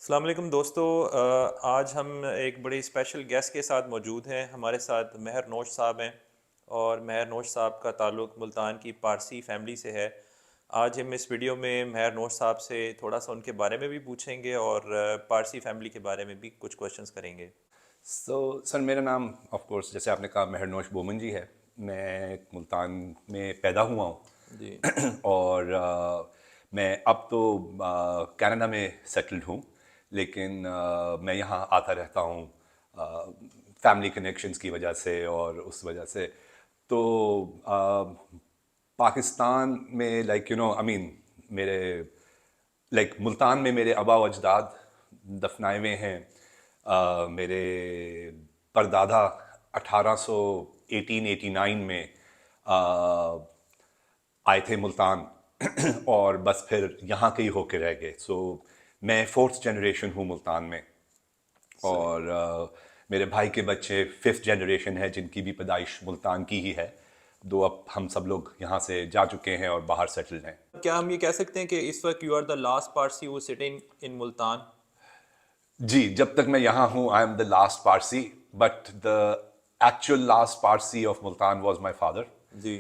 अस्सलाम वालेकुम दोस्तों। आज हम एक बड़ी स्पेशल गेस्ट के साथ मौजूद हैं। हमारे साथ महर नौश साहब हैं और महर नौश साहब का ताल्लुक़ मुल्तान की पारसी फैमिली से है। आज हम इस वीडियो में महर नौश साहब से थोड़ा सा उनके बारे में भी पूछेंगे और पारसी फैमिली के बारे में भी कुछ क्वेश्चंस करेंगे। सर मेरा नाम ऑफ कोर्स जैसे आपने कहा महरनोश बोमन जी है। मैं मुल्तान में पैदा हुआ जी। हूँ और मैं अब तो कनाडा में सेटल्ड हूँ। लेकिन मैं यहाँ आता रहता हूँ फैमिली कनेक्शंस की वजह से और उस वजह से। तो पाकिस्तान में आई मीन मेरे मुल्तान में मेरे आबा व अजदाद दफनाए हुए हैं। मेरे परदादा 1889 में आए थे मुल्तान और बस फिर यहाँ के ही होके रह गए। सो मैं फोर्थ जनरेशन हूँ मुल्तान में। सही। और मेरे भाई के बच्चे फिफ्थ जनरेशन है जिनकी भी पैदाइश मुल्तान की ही है। दो अब हम सब लोग यहाँ से जा चुके हैं और बाहर सेटल्ड हैं। क्या हम ये कह सकते हैं कि इस वक्त you are the last Parsi who sitting in Multan? जी, जब तक मैं यहाँ हूँ I am the last Parsi, but the actual last Parsi of Multan was my father जी।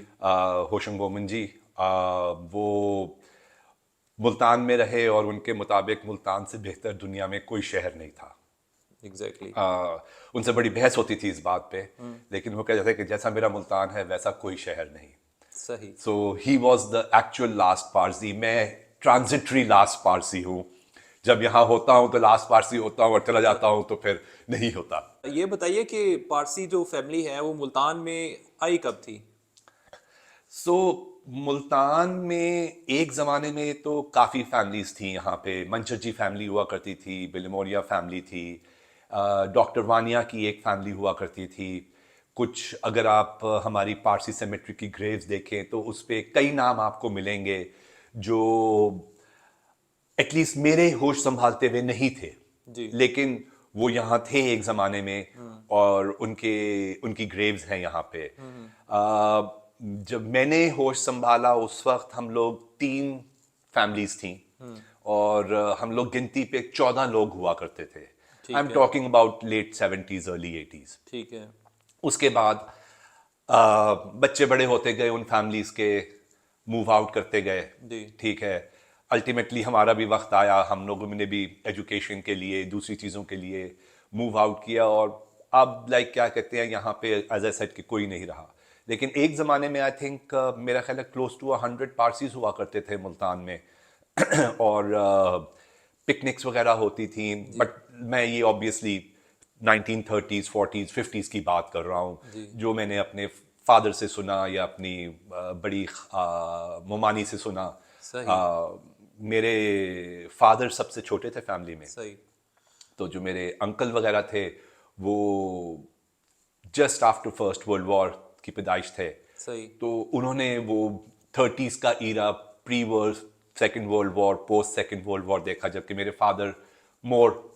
होशंग बोमन जी। वो मुल्तान में रहे और उनके मुताबिक मुल्तान से बेहतर दुनिया में कोई शहर नहीं था। एग्जैक्टली। उनसे बड़ी बहस होती थी इस बात पे, लेकिन वो कहते थे कि जैसा मेरा मुल्तान है वैसा कोई शहर नहीं। सही। So he was the actual last Parsi. मैं ट्रांजिटरी लास्ट पारसी हूँ। जब यहाँ होता हूँ तो लास्ट पारसी होता हूँ और चला जाता हूँ तो फिर नहीं होता। ये बताइए कि पारसी जो फैमिली है वो मुल्तान में आई कब थी? सो मुल्तान में एक ज़माने में तो काफ़ी फैमिलीज थी। यहाँ पे मंचर जी फैमिली हुआ करती थी, बिलमोरिया फैमिली थी, डॉक्टर वानिया की एक फैमिली हुआ करती थी। कुछ अगर आप हमारी पारसी सेमेट्री की ग्रेव्स देखें तो उस पे कई नाम आपको मिलेंगे जो एटलीस्ट मेरे होश संभालते हुए नहीं थे, जी। लेकिन वो यहाँ थे एक ज़माने में। हम्म। और उनके उनकी ग्रेव्स हैं यहाँ पे। हम्म। जब मैंने होश संभाला उस वक्त हम लोग 3 फैमिलीज थी हम्म। और हम लोग गिनती पे 14 लोग हुआ करते थे। आई एम ठीक है। Talking about late 70s early 80s। ठीक है। उसके बाद बच्चे बड़े होते गए उन फैमिलीज के, मूव आउट करते गए। जी। ठीक है। अल्टीमेटली हमारा भी वक्त आया, हम लोगों ने भी एजुकेशन के लिए दूसरी चीज़ों के लिए मूव आउट किया। और अब क्या कहते हैं यहाँ पे एज ए सेट कि कोई नहीं रहा। लेकिन एक ज़माने में आई थिंक मेरा ख्याल है क्लोज टू 100 पारसीज हुआ करते थे मुल्तान में। और पिकनिक्स वगैरह होती थी। जी। बट मैं ये ऑब्वियसली 1930s 40s 50s की बात कर रहा हूँ, जी। जो मैंने अपने फादर से सुना या अपनी बड़ी ममानी से सुना। सही। मेरे फादर सबसे छोटे थे फैमिली में। सही। तो जो मेरे अंकल वगैरह थे वो just after first world war की पैदाइश थे। सही। तो उन्होंने वो 30s का era, pre world second world war, post second world war देखा, जबकि मेरे father more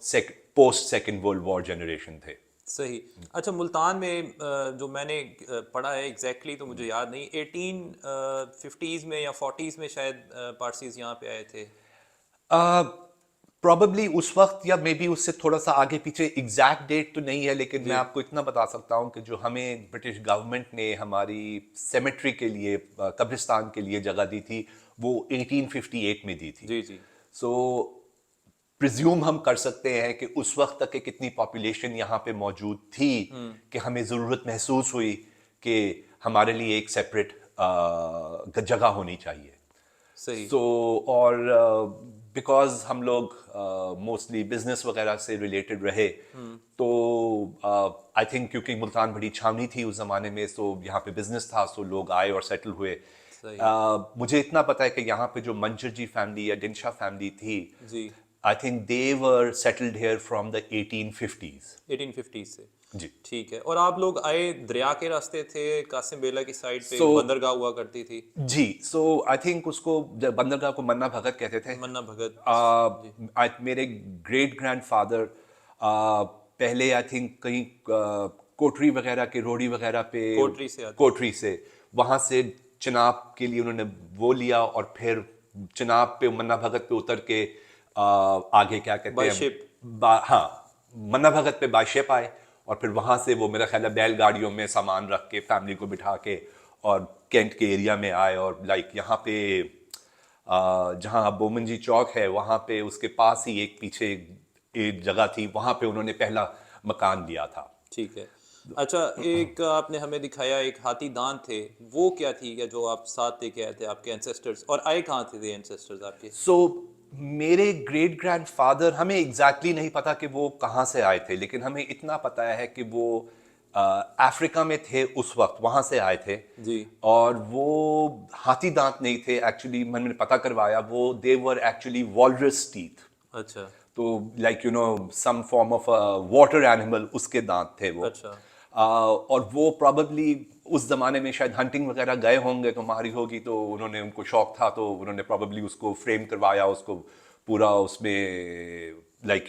post second world war generation थे। सही। अच्छा, मुल्तान में जो मैंने पढ़ा है एग्जैक्टली तो मुझे याद नहीं, 1850s में या 40s में शायद पारसीज यहाँ पे आए थे। प्रॉबली उस वक्त या मे बी उससे थोड़ा सा आगे पीछे, एग्जैक्ट डेट तो नहीं है, लेकिन मैं जी। आपको इतना बता सकता हूँ कि जो हमें ब्रिटिश गवर्नमेंट ने हमारी सेमेट्री के लिए, कब्रिस्तान के लिए जगह दी थी वो 1858 में दी थी। जी। जी। सो प्रिज्यूम हम कर सकते हैं कि उस वक्त तक एक इतनी पॉपुलेशन यहाँ पे मौजूद थी हम्म। कि हमें ज़रूरत महसूस हुई कि हमारे लिए एक सेपरेट जगह होनी चाहिए। सही। सो और बिकॉज हम लोग मोस्टली बिजनेस वगैरह से रिलेटेड रहे, हम्म। तो आई थिंक क्योंकि मुल्तान बड़ी छावनी थी उस ज़माने में, सो यहाँ पे बिजनेस था, सो लोग आए और सेटल हुए। सही। मुझे इतना पता है कि यहाँ पे जो मंजर जी फैमिली या डिनशा फैमिली थी, जी। I think they were settled here from the 1850s। 1850 से। जी। ठीक है। और आप लोग आए दरिया के रास्ते थे, कासिम बेला की साइड पे सो एक बंदरगाह हुआ करती थी। जी, सो आई थिंक उसको जब बंदरगाह को मन्ना भगत कहते थे। मन्ना भगत। जी। मेरे ग्रेट ग्रैंडफादर पहले आई थिंक कहीं कोटरी वगैरह के रोड़ी वगैरह पे, कोटरी से आते थे। कोटरी से, वहाँ से चिनाब के लिए उन्होंने वो लिया और फिर चिनाब पे मन्ना भगत पे उतर के आगे क्या कहते बाय हैं शिप। हाँ, मन्ना भगत पे बाय शिप आए, और फिर वहां से वो मेरा ख्याल है बैलगाड़ियों में सामान रख के फैमिली को बिठा के और कैंट के एरिया में आए, और लाइक यहाँ पे जहाँ बोमनजी चौक है वहां पे उसके पास ही एक पीछे एक जगह थी, वहां पे उन्होंने पहला मकान लिया था। ठीक है। अच्छा, एक आपने हमें दिखाया एक हाथी दांत थे, वो क्या थी, या जो आप साथ लेके आए थे आपके एंसेस्टर्स, और आए कहाँ थे एंसेस्टर्स आपके? सो मेरे ग्रेट ग्रैंडफादर, हमें एग्जैक्टली नहीं पता कि वो कहाँ से आए थे, लेकिन हमें इतना पता है कि वो अफ्रीका में थे उस वक्त, वहां से आए थे। जी। और वो हाथी दांत नहीं थे एक्चुअली, मैंने पता करवाया, वो they were actually walrus teeth. अच्छा। तो like some form of water animal, उसके दांत थे वो। अच्छा। और वो प्रॉबली उस जमाने में शायद हंटिंग वगैरह गए होंगे, तो मारी होगी, तो उन्होंने, उनको शौक था, तो उन्होंने प्रॉबली उसको फ्रेम करवाया, उसको पूरा उसमें लाइक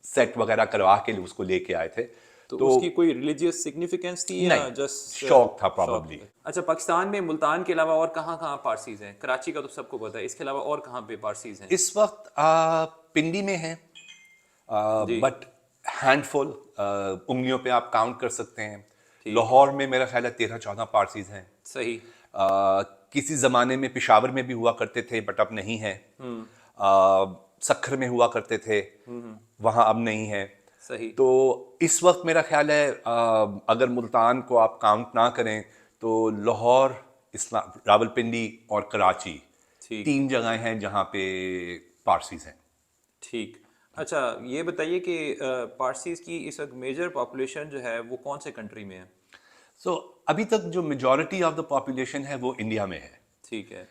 सेट वगैरह करवा के उसको लेके आए थे। तो तो उसकी कोई रिलीजियस सिग्निफिकेंस थी या नहीं, जस्ट शौक था शौक प्रॉबली। है? अच्छा, पाकिस्तान में मुल्तान के अलावा और कहाँ कहाँ पारसीज हैं? कराची का तो सबको पता है, इसके अलावा और कहाँ पे पारसीज हैं? इस वक्त पिंडी में है, जी। बट हैंडफुल, उंगलियों पे आप काउंट कर सकते हैं। ठीक है। लाहौर में मेरा ख्याल है 13-14 पारसीज हैं। सही। किसी जमाने में पेशावर में भी हुआ करते थे, बट अब नहीं है। सखर में हुआ करते थे, वहां अब नहीं है। सही। तो इस वक्त मेरा ख्याल है अगर मुल्तान को आप काउंट ना करें, तो लाहौर, इस्लाम, रावलपिंडी और कराची, ठीक। 3 जगह हैं जहां पे पारसीज हैं। ठीक। अच्छा, ये बताइए कि पारसीज की इस वक्त मेजर पॉपुलेशन जो है वो कौन से कंट्री में है? सो अभी तक जो मेजॉरिटी ऑफ द पॉपुलेशन है वो इंडिया में है। ठीक है।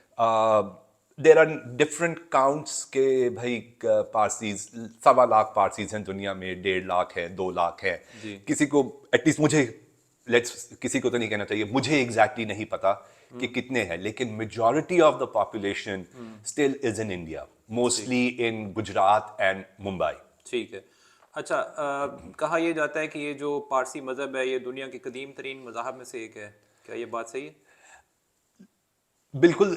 देर आर डिफरेंट काउंट्स के भाई, पारसीज 1.25 लाख पारसीज हैं दुनिया में, 1.5 लाख है, 2 लाख है। जी। किसी को, एटलीस्ट मुझे, लेट्स, किसी को तो नहीं कहना चाहिए, मुझे एग्जैक्टली नहीं पता कि कितने हैं, लेकिन majority of the population still is in India, ठीक। Mostly in Gujarat and Mumbai. ठीक है। अच्छा, कहा यह जाता है कि ये जो पारसी मज़हब है ये दुनिया के कदीम तरीन मज़ाहब में से एक है, क्या ये बात सही है? बिल्कुल,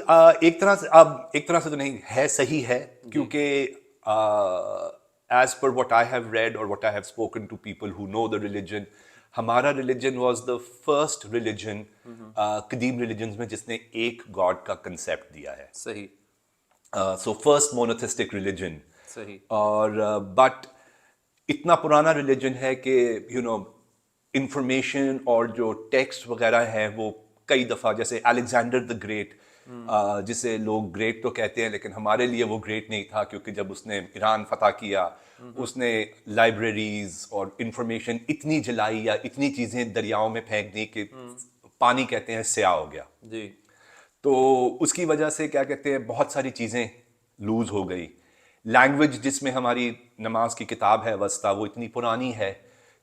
एक तरह से, अब एक तरह से तो नहीं है, सही है, जी। क्योंकि as per what I have read और what I have spoken to people who know the religion, हमारा religion was the first religion कदीम रिलीजन्स में जिसने एक गॉड का कंसेप्ट दिया है। सही। So first monotheistic religion. सही। और बट इतना पुराना रिलीजन है कि इंफॉर्मेशन और जो टेक्स्ट वगैरह है वो कई दफ़ा, जैसे अलेक्जेंडर द ग्रेट, जिसे लोग ग्रेट तो कहते हैं, लेकिन हमारे लिए वो ग्रेट नहीं था, क्योंकि जब उसने ईरान फतह किया, उसने लाइब्रेरीज और इंफॉर्मेशन इतनी जलाई, या इतनी चीज़ें दरियाओं में फेंक दी कि पानी कहते हैं स्याह हो गया। जी। तो उसकी वजह से क्या कहते हैं, बहुत सारी चीज़ें लूज हो गई। लैंग्वेज जिसमें हमारी नमाज की किताब है वस्ता, वो इतनी पुरानी है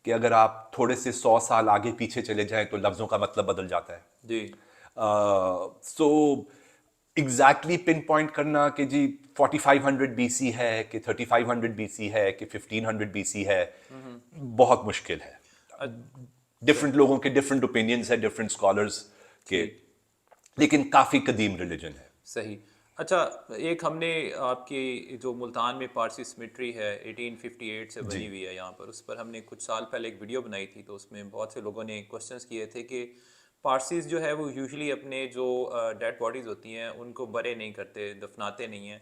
कि अगर आप थोड़े से 100 साल आगे पीछे चले जाएं तो लफ्ज़ों का मतलब बदल जाता है। जी। सो एग्जैक्टली पिन पॉइंट करना कि जी 4500 बीसी है कि 3500 बीसी है कि 1500 बीसी है, बहुत मुश्किल है। अच्छा। डिफरेंट लोगों के डिफरेंट ओपिनियंस है, डिफरेंट स्कॉलर्स के, ठीक। लेकिन काफ़ी कदीम रिलीजन है। सही। अच्छा, एक हमने आपकी जो मुल्तान में पारसी सिमेट्री है 1858 से जी। बनी हुई है यहाँ पर, उस पर हमने कुछ साल पहले एक वीडियो बनाई थी, तो उसमें बहुत से लोगों ने क्वेश्चंस किए थे कि पारसीज जो है वो यूजुअली अपने जो डेड बॉडीज़ होती हैं उनको बरे नहीं करते, दफनाते नहीं हैं,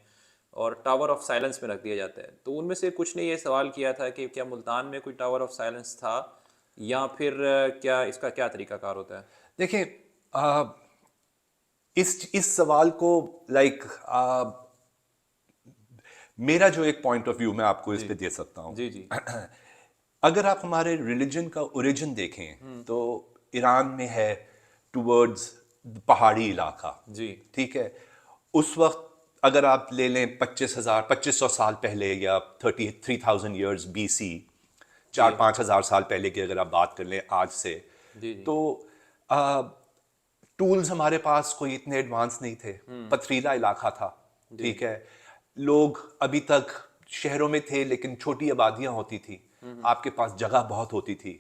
और टावर ऑफ साइलेंस में रख दिया जाता है। तो उनमें से कुछ ने ये सवाल किया था कि क्या मुल्तान में कोई टावर ऑफ साइलेंस था, या फिर क्या इसका क्या तरीकाकार होता है? देखिए, इस सवाल को, लाइक, मेरा जो एक पॉइंट ऑफ व्यू मैं आपको इस जी। पे दे सकता हूँ। जी। जी। अगर आप हमारे रिलीजन का ओरिजिन देखें तो ईरान में है, टुवर्ड्स पहाड़ी इलाका। जी। ठीक है, उस वक्त अगर आप ले लें 2500 साल पहले, या 33,000 ईयर्स बीसी, जी। 4-5 हज़ार साल पहले की अगर आप बात कर लें आज से, जी। जी। तो टूल्स हमारे पास कोई इतने एडवांस नहीं थे, पथरीला इलाका था। जी। ठीक है, लोग अभी तक शहरों में थे, लेकिन छोटी आबादियां होती थी, आपके पास जगह बहुत होती थी,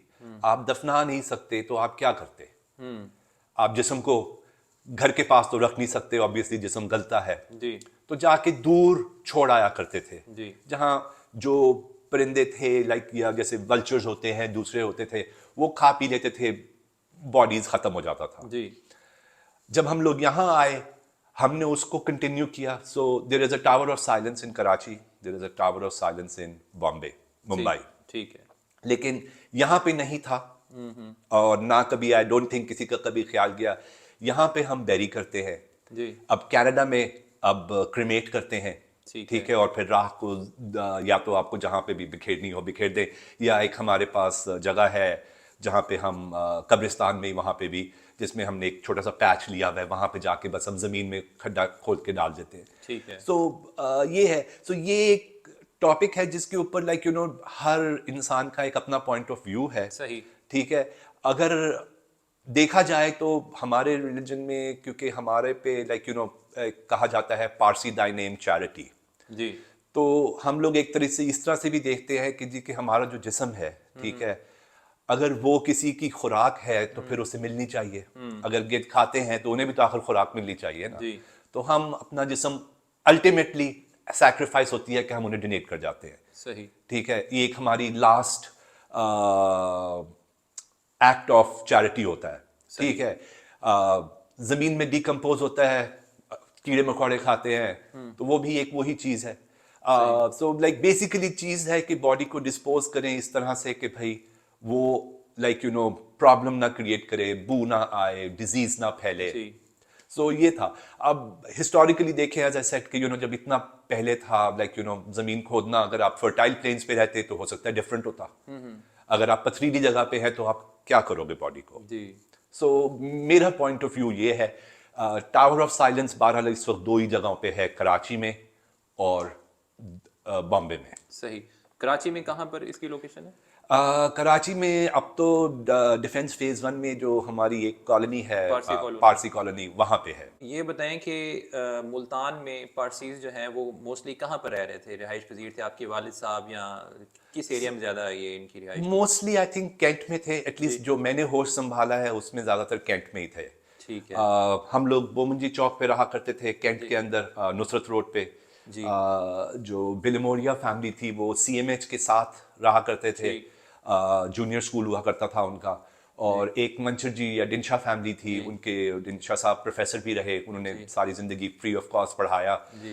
आप दफना नहीं सकते, तो आप क्या करते? हम्म। आप जिस्म को घर के पास तो रख नहीं सकते, ऑब्वियसली जिस्म गलता है, जी तो जाके दूर छोड़ आया करते थे, जी जहाँ जो परिंदे थे लाइक या जैसे वल्चर्स होते हैं दूसरे होते थे, वो खा पी लेते थे, बॉडीज खत्म हो जाता था। जी जब हम लोग यहाँ आए हमने उसको कंटिन्यू किया। So there is a tower of silence in Karachi, there is a tower of silence in Bombay, Mumbai, ठीक ठीक है। लेकिन यहाँ पे नहीं था। और ना कभी आई डोंट थिंक किसी का कभी ख्याल किया। यहाँ पे हम बैरी करते हैं, जी अब कनाडा में अब क्रिमेट करते हैं, ठीक है। ठीक है, और फिर राख को या तो आपको जहाँ पे भी बिखेरनी हो बिखेर दें, या एक हमारे पास जगह है जहाँ पे हम कब्रिस्तान में ही वहाँ पे भी, जिसमें हमने एक छोटा सा पैच लिया हुआ है, वहाँ पे जाके बस हम ज़मीन में खड्डा खोद के डाल देते हैं। ठीक है। सो ये है। सो ये एक टॉपिक है जिसके ऊपर लाइक यू नो हर इंसान का एक अपना पॉइंट ऑफ व्यू है, सही। ठीक है। अगर देखा जाए तो हमारे रिलीजन में, क्योंकि हमारे पे लाइक यू नो कहा जाता है पारसी दाई नेम चैरिटी, जी तो हम लोग एक तरह से इस तरह से भी देखते हैं कि जी कि हमारा जो जिस्म है, ठीक है, अगर वो किसी की खुराक है तो फिर उसे मिलनी चाहिए। अगर गिद्ध खाते हैं तो उन्हें भी तो आखिर खुराक मिलनी चाहिए ना। जी तो हम अपना जिस्म अल्टीमेटली सैक्रिफाइस होती है कि हम उन्हें डोनेट कर जाते हैं, सही। ठीक है। ये एक हमारी लास्ट एक्ट ऑफ चैरिटी होता है, सही। ठीक है। जमीन में डिकम्पोज होता है, कीड़े मकोड़े खाते हैं, तो वो भी एक वही चीज है। सही। सो लाइक बेसिकली चीज है कि बॉडी को डिस्पोज करें इस तरह से कि भाई वो लाइक यू नो प्रॉब्लम ना क्रिएट करे, बू ना आए, डिजीज ना फैले। जी सो ये था। अब हिस्टोरिकली देखें एज आई सेड कि यू नो जब इतना पहले था लाइक यू नो जमीन खोदना, अगर आप फर्टाइल प्लेन्स पे रहते तो हो सकता है डिफरेंट होता। अगर आप पथरीली जगह पे हैं तो आप क्या करोगे बॉडी को। जी सो मेरा पॉइंट ऑफ व्यू ये है। टावर ऑफ साइलेंस बहरहाल इस वक्त दो ही जगहों पे है, कराची में और बॉम्बे में। सही। कराची में कहाँ पर इसकी लोकेशन है? कराची में अब तो डिफेंस फेज 1 में जो हमारी एक कॉलोनी है, पारसी कॉलोनी। पारसी कॉलोनी, वहां पे है। ये बताएं कि मुल्तान में पारसीज जो हैं वो मोस्टली कहाँ पर रह रहे थे, रिहाइश पजीर थे आपके वालिद साहब, या किस एरिया में ज़्यादा ये इनकी रिहाइश थी? मोस्टली आई थिंक कैंट में थे, जी एटलीस्ट जो मैंने होश संभाला है उसमें ज्यादातर कैंट में ही थे। ठीक है। हम लोग बोमंजी चौक पे रहा करते थे, कैंट जी के अंदर नुसरत रोड पे। जी जो बिलमोरिया फैमिली थी वो सीएमएच के साथ रहा करते थे, ठीक। जूनियर स्कूल हुआ करता था उनका। जी और एक मंचर जी या डिंशा फैमिली थी, जी उनके डिंशा साहब प्रोफेसर भी रहे, उन्होंने जी सारी जिंदगी फ्री ऑफ कॉस्ट पढ़ाया। जी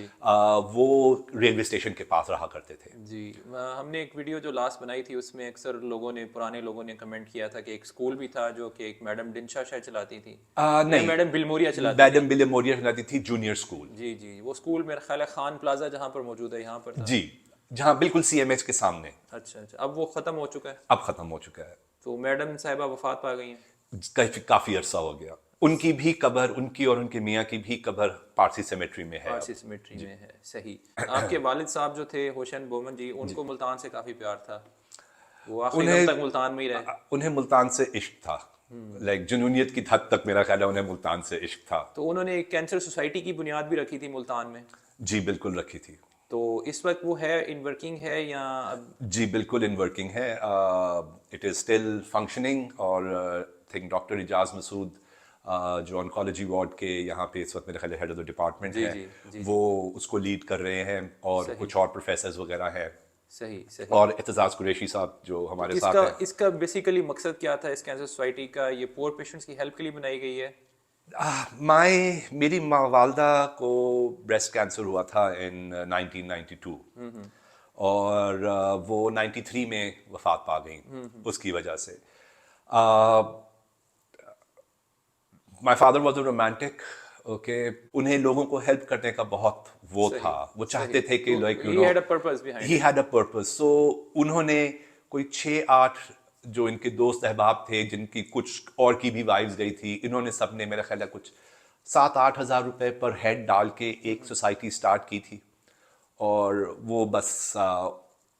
वो रेलवे स्टेशन के पास रहा करते थे। जी। हमने एक वीडियो जो लास्ट बनाई थी उसमें अक्सर लोगों ने, पुराने लोगों ने कमेंट किया था कि एक स्कूल भी था जो कि एक मैडम डिंशा शायद चलाती थी, या नहीं, मैडम बिलमोरिया चलाती थी। मैडम बिलमोरिया चलाती थी जूनियर स्कूल। जी जी, वो स्कूल मेरा ख्याल है खान प्लाजा जहाँ पर मौजूद है यहाँ पर था। जी, जहाँ बिल्कुल सीएमएच के सामने। अच्छा अच्छा, अब वो ख़त्म हो चुका है। अब खत्म हो चुका है। तो मैडम साहिबा वफात पा गई हैं। काफी अरसा हो गया। उनकी भी कब्र, उनकी और उनके मियाँ की भी कब्र पारसी सेमेट्री में है पारसी अब। सिमेट्री में है। सही। आपके वालिद साहब जो थे होशन बोमन जी, उनको मुल्तान से काफ़ी प्यार था, वो आखिरी दम उन्हें तक मुल्तान में ही रहे। उन्हें मुल्तान से इश्क था, लाइक जुनूनियत की हद तक मेरा ख्याल है उन्हें मुल्तान से इश्क था। तो उन्होंने एक कैंसर सोसाइटी की बुनियाद भी रखी थी मुल्तान में। जी बिल्कुल रखी थी। तो इस वक्त वो है, इन वर्किंग है या अब? जी बिल्कुल इन वर्किंग है, इट इज़ स्टिल फंक्शनिंग। और थिंक डॉक्टर इजाज मसूद जो ऑन्कोलॉजी वार्ड के यहाँ पे इस वक्त मेरे ख्याल हेड ऑफ द डिपार्टमेंट जी है, जी जी वो जी। उसको लीड कर रहे हैं, और सही कुछ और प्रोफेसर्स वगैरह हैं, सही सही। और एतजाज कुरैशी साहब जो तो हमारे साथ इसका हैं। इसका बेसिकली मकसद क्या था इस कैंसर सोसाइटी का? ये पुअर पेशेंट्स की हेल्प के लिए बनाई गई है? मेरी वालदा को ब्रेस्ट कैंसर हुआ था इन 1992, और वो 93 में वफात पा गई उसकी वजह से। My father was a romantic, okay. उन्हें लोगों को हेल्प करने का बहुत वो सही था, वो सही। चाहते थे कि तो like you he know had a purpose behind he it. Had a purpose. So उन्होंने कोई 6-8 जो इनके दोस्त अहबाब थे, जिनकी कुछ और की भी वाइफ्स गई थी, इन्होंने सब ने मेरा ख्याल है कुछ 7-8 हज़ार रुपए पर हेड डाल के एक सोसाइटी स्टार्ट की थी। और वो बस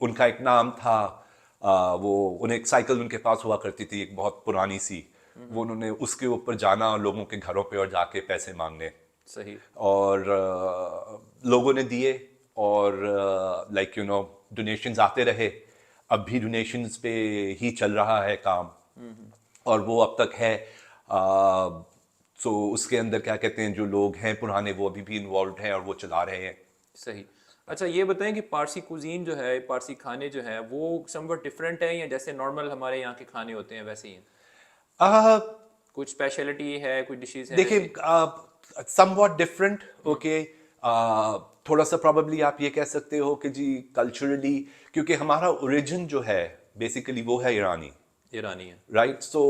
उनका एक नाम था, वो उन्हें एक साइकिल उनके पास हुआ करती थी, एक बहुत पुरानी सी, वो उन्होंने उसके ऊपर जाना लोगों के घरों पे और जाके पैसे मांगने। सही। और लोगों ने दिए, और लाइक यू नो डोनेशंस आते रहे। अब भी डोनेशंस पे ही चल रहा है काम, और वो अब तक है। सो उसके अंदर क्या कहते हैं, जो लोग हैं पुराने वो अभी भी इन्वॉल्व हैं और वो चला रहे हैं। सही। अच्छा ये बताएं कि पारसी कुजीन जो है, पारसी खाने जो है वो समवट डिफरेंट है या जैसे नॉर्मल हमारे यहाँ के खाने होते हैं वैसे ही हैं? आ, कुछ स्पेशलिटी है, कुछ डिशेस हैं जैसे? देखिए समवॉट डिफरेंट, ओके। थोड़ा सा प्रॉब्ली आप ये कह सकते हो कि जी कल्चरली, क्योंकि हमारा ओरिजिन जो है बेसिकली वो है ईरानी, ईरानी है। राइट। सो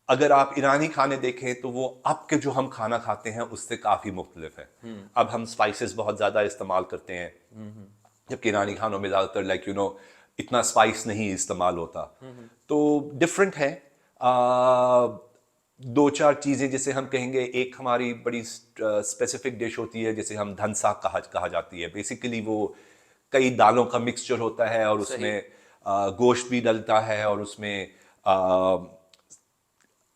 अगर आप ईरानी खाने देखें तो वो अब के जो हम खाना खाते हैं उससे काफ़ी मुख्तलिफ है। अब हम स्पाइसेस बहुत ज़्यादा इस्तेमाल करते हैं, जबकि ईरानी खानों में ज़्यादातर लाइक यू नो इतना स्पाइस नहीं इस्तेमाल होता। तो डिफरेंट है। दो चार चीज़ें जैसे हम कहेंगे, एक हमारी बड़ी स्पेसिफिक डिश होती है जिसे हम धनसा कहा जाती है। बेसिकली वो कई दालों का मिक्सचर होता है और सही। उसमें गोश्त भी डलता है और उसमें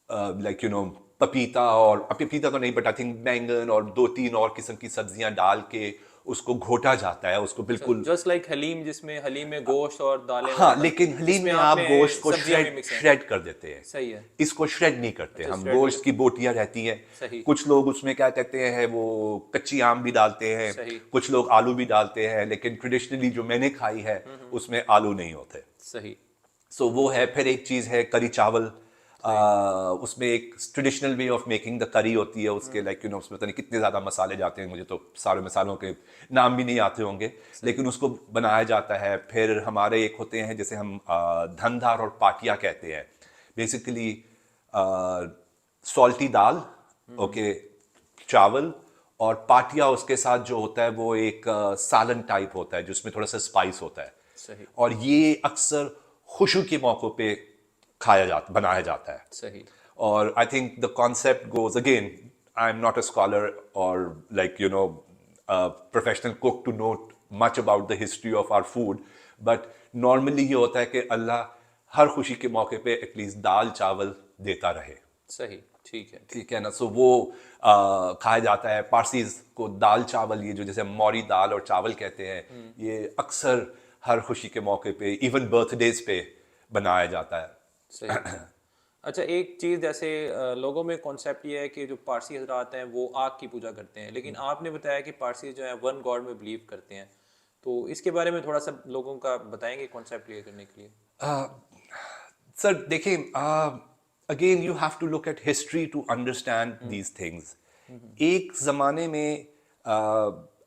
लाइक यू नो पपीता, और पपीता तो नहीं बट आई थिंक बैंगन और दो तीन और किस्म की सब्जियां डाल के उसको घोटा जाता है, उसको बिल्कुल। जस्ट लाइक हलीम, जिसमें हलीम में गोश्त और दालें हाँ, वगैरह डलती लेकिन हैं, हलीम इसमें में आप आपने गोश्त को सब्जियां भी मिक्स हैं। श्रेड कर देते हैं। सही है। इसको श्रेड नहीं करते, अच्छा, हम स्प्रेड नहीं गोश्त की करते। बोटियां रहती हैं। सही। कुछ लोग उसमें क्या कहते हैं वो कच्ची आम भी डालते हैं, सही। कुछ लोग आलू भी डालते हैं, लेकिन ट्रेडिशनली जो मैंने खाई है उसमें आलू नहीं होते। सही। सो वो है। फिर एक चीज़ है करी चावल। सही। उसमें एक traditional way of making the करी होती है, उसके लाइक यू नो उसमें पता नहीं कितने ज़्यादा मसाले जाते हैं, मुझे तो सारे मसालों के नाम भी नहीं आते होंगे, लेकिन उसको बनाया जाता है। फिर हमारे एक होते हैं जैसे हम धनधार और पाटिया कहते हैं, बेसिकली सॉल्टी दाल, ओके, चावल, और पाटिया उसके साथ जो होता है वो एक सालन टाइप होता है जिसमें थोड़ा सा स्पाइस होता है। सही। और ये अक्सर खुशू के मौक़ों पे बनाया जाता है। सही। और I think the concept goes again, I am not a scholar और like you know professional cook to know much about the history of our food, but normally ये होता है कि अल्लाह हर खुशी के मौके पे एटलीस्ट दाल चावल देता रहे। सही। ठीक है। ठीक है ना। सो वो खाया जाता है। पारसीज को दाल चावल, ये जो जैसे मौरी दाल और चावल कहते हैं, ये अक्सर हर खुशी के मौके पे इवन बर्थडेज पे बनाया जाता है। सही। अच्छा एक चीज़ जैसे लोगों में कॉन्सेप्ट ये है कि जो पारसी हजरात हैं वो आग की पूजा करते हैं, लेकिन आपने बताया कि पारसी जो है वन गॉड में बिलीव करते हैं, तो इसके बारे में थोड़ा सा लोगों का बताएंगे कॉन्सेप्ट क्लियर करने के लिए? सर देखिए, again you have to look at history to understand these things. एक ज़माने में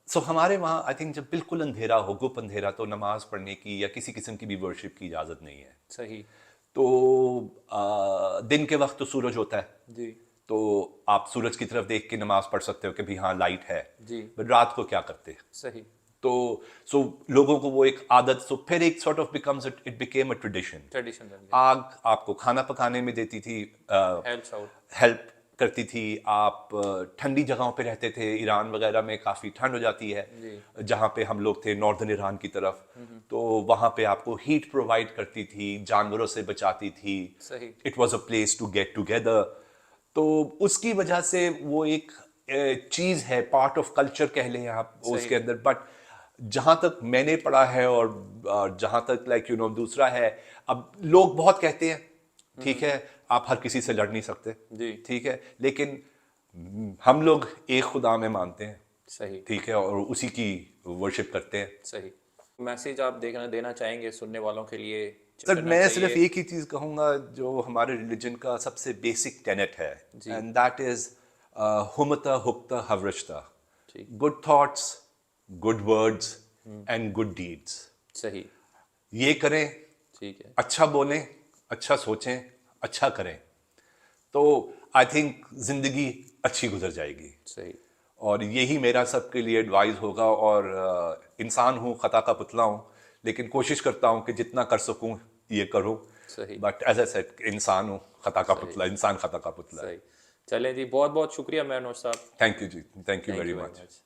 सो हमारे वहाँ आई थिंक जब बिल्कुल अंधेरा हो, गुप अंधेरा, तो नमाज पढ़ने की या किसी किस्म की भी वर्शिप की इजाज़त नहीं है। सही। तो दिन के वक्त तो सूरज होता है, जी। तो आप सूरज की तरफ देख के नमाज पढ़ सकते हो कि भी हाँ लाइट है। जी। बट रात को क्या करते? सही। तो सो लोगों को वो एक आदत, सो फिर एक sort of becomes, it became a tradition. Tradition बन गया। आग आपको खाना पकाने में देती थी, हेल्प्स आउट। हेल्प करती थी। आप ठंडी जगहों पे रहते थे, ईरान वगैरह में काफ़ी ठंड हो जाती है, जी। जहाँ पे हम लोग थे नॉर्दर्न ईरान की तरफ, तो वहाँ पे आपको हीट प्रोवाइड करती थी, जानवरों से बचाती थी। सही। It was a place to get together. तो उसकी वजह से वो एक चीज़ है, पार्ट ऑफ कल्चर कह लें आप सही। उसके अंदर। बट जहाँ तक मैंने पढ़ा है और जहाँ तक लाइक यू नो दूसरा है, अब लोग बहुत कहते हैं ठीक है आप हर किसी से लड़ नहीं सकते, जी। ठीक है, लेकिन हम लोग एक खुदा में मानते हैं, सही। ठीक है, और उसी की वर्शिप करते हैं। सही। मैसेज आप देखना देना चाहेंगे सुनने वालों के लिए सर करना मैं सिर्फ चाहिए? एक ही चीज़ कहूँगा जो हमारे रिलीजन का सबसे बेसिक टेनेट है, जी। एंड दैट इज हुमता हुक्ता हवरिश्ता, ठीक। Good thoughts, good words and good deeds. सही। ये करें, ठीक है। अच्छा बोलें, अच्छा सोचें, अच्छा करें, तो आई थिंक जिंदगी अच्छी गुजर जाएगी। सही। और यही मेरा सबके लिए एडवाइस होगा। और इंसान हूँ, खता का पुतला हूँ, लेकिन कोशिश करता हूँ कि जितना कर सकूँ ये करूँ। सही। बट एज ए सेड, इंसान हूँ, खता का सही। पुतला, इंसान खता का पुतला है। सही। चलें जी, बहुत बहुत शुक्रिया मेहनौश साहब। थैंक यू जी, thank you thank very you very much. Much.